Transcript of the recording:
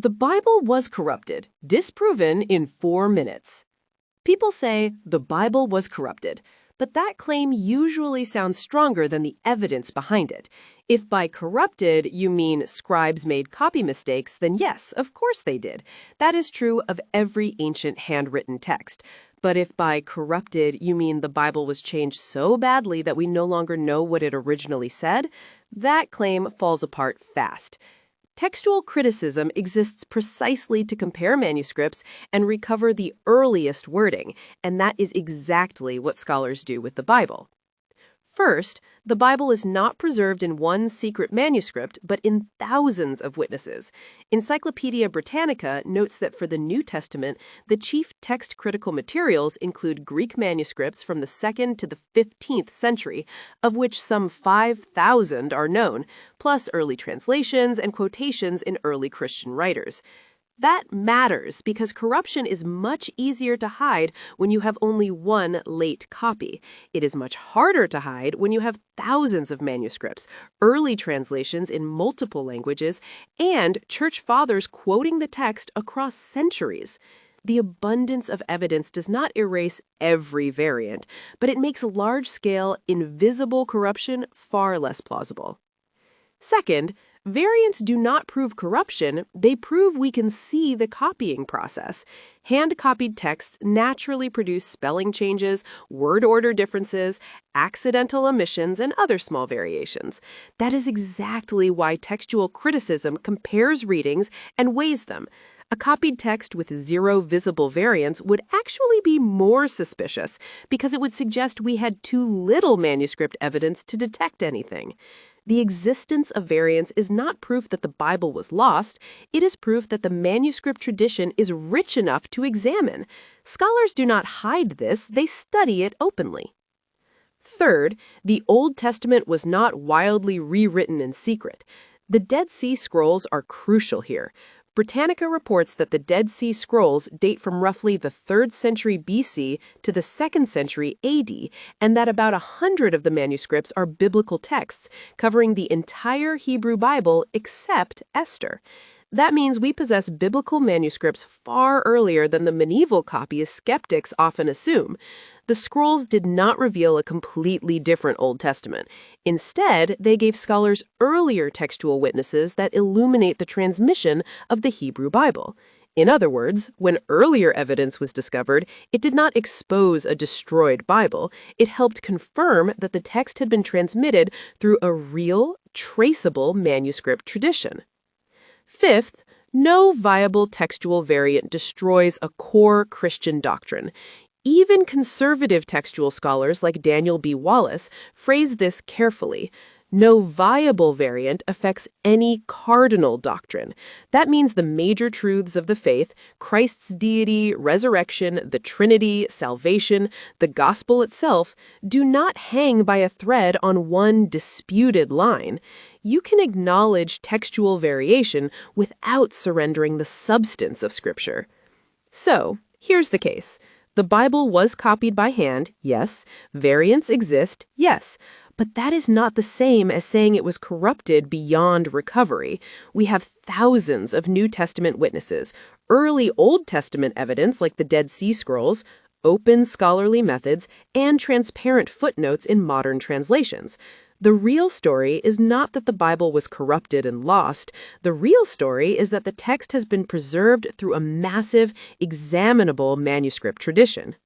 The Bible was corrupted, disproven in 4 minutes. People say the Bible was corrupted, but that claim usually sounds stronger than the evidence behind it. If by corrupted you mean scribes made copy mistakes, then yes, of course they did. That is true of every ancient handwritten text. But if by corrupted you mean the Bible was changed so badly that we no longer know what it originally said, that claim falls apart fast. Textual criticism exists precisely to compare manuscripts and recover the earliest wording, and that is exactly what scholars do with the Bible. First, the Bible is not preserved in one secret manuscript, but in thousands of witnesses. Encyclopedia Britannica notes that for the New Testament, the chief text critical materials include Greek manuscripts from the 2nd to the 15th century, of which some 5,000 are known, plus early translations and quotations in early Christian writers. That matters because corruption is much easier to hide when you have only one late copy. It is much harder to hide when you have thousands of manuscripts, early translations in multiple languages, and church fathers quoting the text across centuries. The abundance of evidence does not erase every variant, but it makes large-scale, invisible corruption far less plausible. Second, variants do not prove corruption, they prove we can see the copying process. Hand-copied texts naturally produce spelling changes, word order differences, accidental omissions, and other small variations. That is exactly why textual criticism compares readings and weighs them. A copied text with 0 visible variants would actually be more suspicious because it would suggest we had too little manuscript evidence to detect anything. The existence of variants is not proof that the Bible was lost, it is proof that the manuscript tradition is rich enough to examine. Scholars do not hide this, they study it openly. Third, the Old Testament was not wildly rewritten in secret. The Dead Sea Scrolls are crucial here. Britannica reports that the Dead Sea Scrolls date from roughly the 3rd century BC to the 2nd century AD, and that about 100 of the manuscripts are biblical texts, covering the entire Hebrew Bible except Esther. That means we possess biblical manuscripts far earlier than the medieval copyist skeptics often assume. The scrolls did not reveal a completely different Old Testament. Instead, they gave scholars earlier textual witnesses that illuminate the transmission of the Hebrew Bible. In other words, when earlier evidence was discovered, it did not expose a destroyed Bible. It helped confirm that the text had been transmitted through a real, traceable manuscript tradition. Fifth, no viable textual variant destroys a core Christian doctrine. Even conservative textual scholars like Daniel B. Wallace phrase this carefully. No viable variant affects any cardinal doctrine. That means the major truths of the faith, Christ's deity, resurrection, the Trinity, salvation, the gospel itself, do not hang by a thread on one disputed line. You can acknowledge textual variation without surrendering the substance of Scripture. So, here's the case. The Bible was copied by hand, yes. Variants exist, yes. But that is not the same as saying it was corrupted beyond recovery. We have thousands of New Testament witnesses, early Old Testament evidence like the Dead Sea Scrolls, open scholarly methods, and transparent footnotes in modern translations. The real story is not that the Bible was corrupted and lost. The real story is that the text has been preserved through a massive, examinable manuscript tradition.